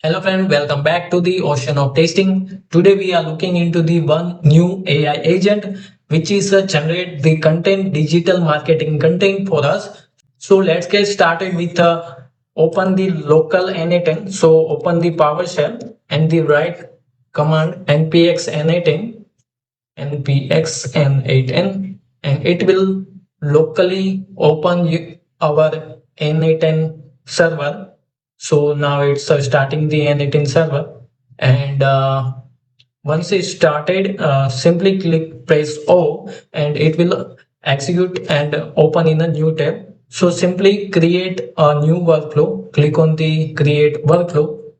Hello friend, welcome back to the Ocean of Tasting. Today we are looking into the one new AI agent which is generate the content, digital marketing content for us. So let's get started with open the local n8n. So open the PowerShell and the write command npx n8n npx n8n and it will locally open our n8n server. So now it's starting the n8n server, and once it's started, simply press O and it will execute and open in a new tab. So simply create a new workflow, click on the create workflow,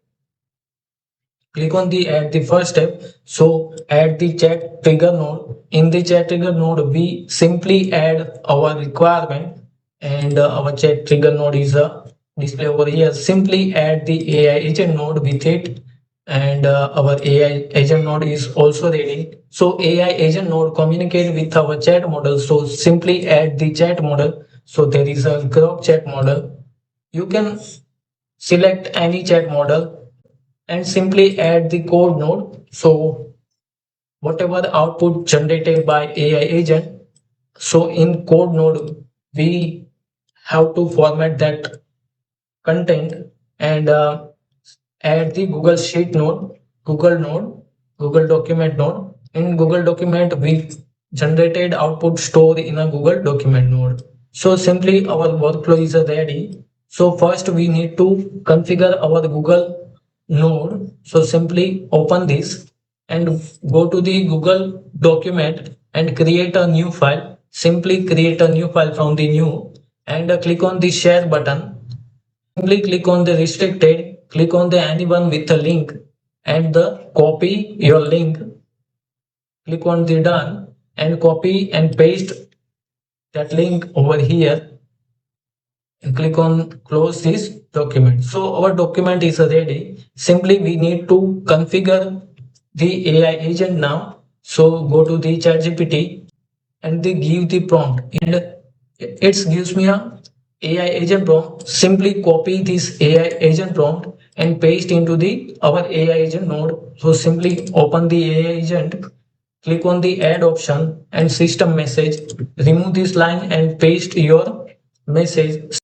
click on the add the first step. So add the chat trigger node. In the chat trigger node we simply add our requirement, and our chat trigger node is a display over here. Simply add the AI agent node with it, and our AI agent node is also ready. So AI agent node communicate with our chat model, so simply add the chat model. So there is a grok chat model. You can select any chat model and simply add the code node. So whatever output generated by AI agent, so in code node we have to format that content, and add the Google Sheet node, Google node, Google document node. In Google document we generated output stored in a Google document node. So simply our workflow is ready. So first we need to configure our Google node. So simply open this and go to the Google document and create a new file. Simply create a new file from the new, and click on the share button. Simply click on the restricted, click on the anyone with a link, and the copy your link. Click on the done and copy and paste that link over here, and click on close this document. So our document is ready. Simply we need to configure the AI agent now. So go to the ChatGPT and they give the prompt, and it gives me a AI agent prompt. Simply copy this AI agent prompt and paste into the our AI agent node. So simply open the AI agent, click on the add option and system message, remove this line and paste your message.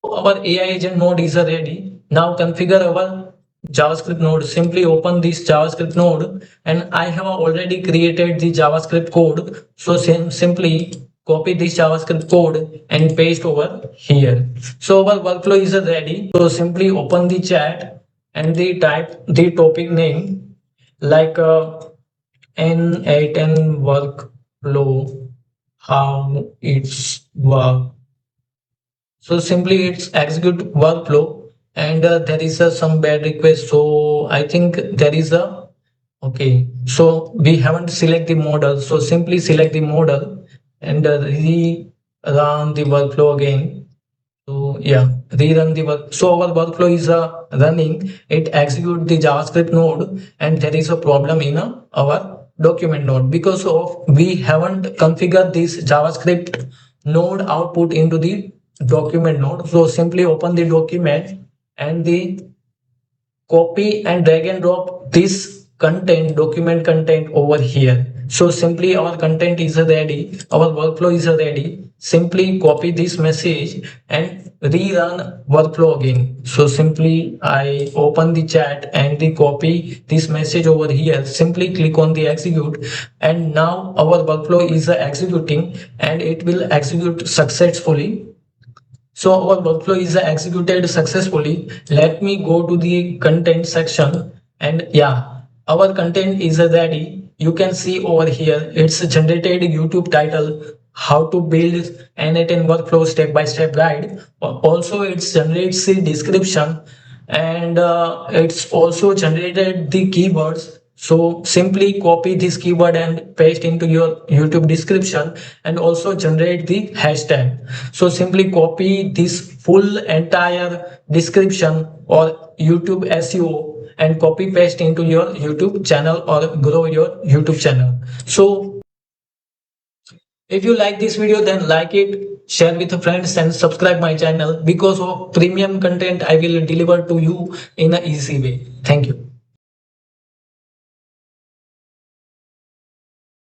Our AI agent node is ready. Now configure our JavaScript node. Simply open this JavaScript node, and I have already created the JavaScript code. So simply copy this JavaScript code and paste over here. So our workflow is ready. So simply open the chat and the type the topic name like n8n workflow, how it's work. So simply it's execute workflow, and there is some bad request. So I think there is a okay. So we haven't select the model. So simply select the model and rerun the workflow again. So yeah, rerun the work. So our workflow is running. It execute the JavaScript node, and there is a problem in our document node because of we haven't configured this JavaScript node output into the document node. So simply open the document and the copy and drag and drop this content, document content over here. So simply our content is ready, our workflow is ready. Simply copy this message and rerun workflow again. So simply I open the chat and the copy this message over here. Simply click on the execute, and now our workflow is executing and it will execute successfully. So our workflow is executed successfully. Let me go to the content section, and yeah, our content is ready. You can see over here, it's generated YouTube title, how to build n8n workflow step-by-step guide. Also, it generates the description, and it's also generated the keywords. So simply copy this keyword and paste into your YouTube description, and also generate the hashtag. So simply copy this full entire description or YouTube SEO and copy paste into your YouTube channel or grow your YouTube channel. So If you like this video, then like it, share with friends and subscribe my channel because of premium content I will deliver to you in an easy way. Thank you.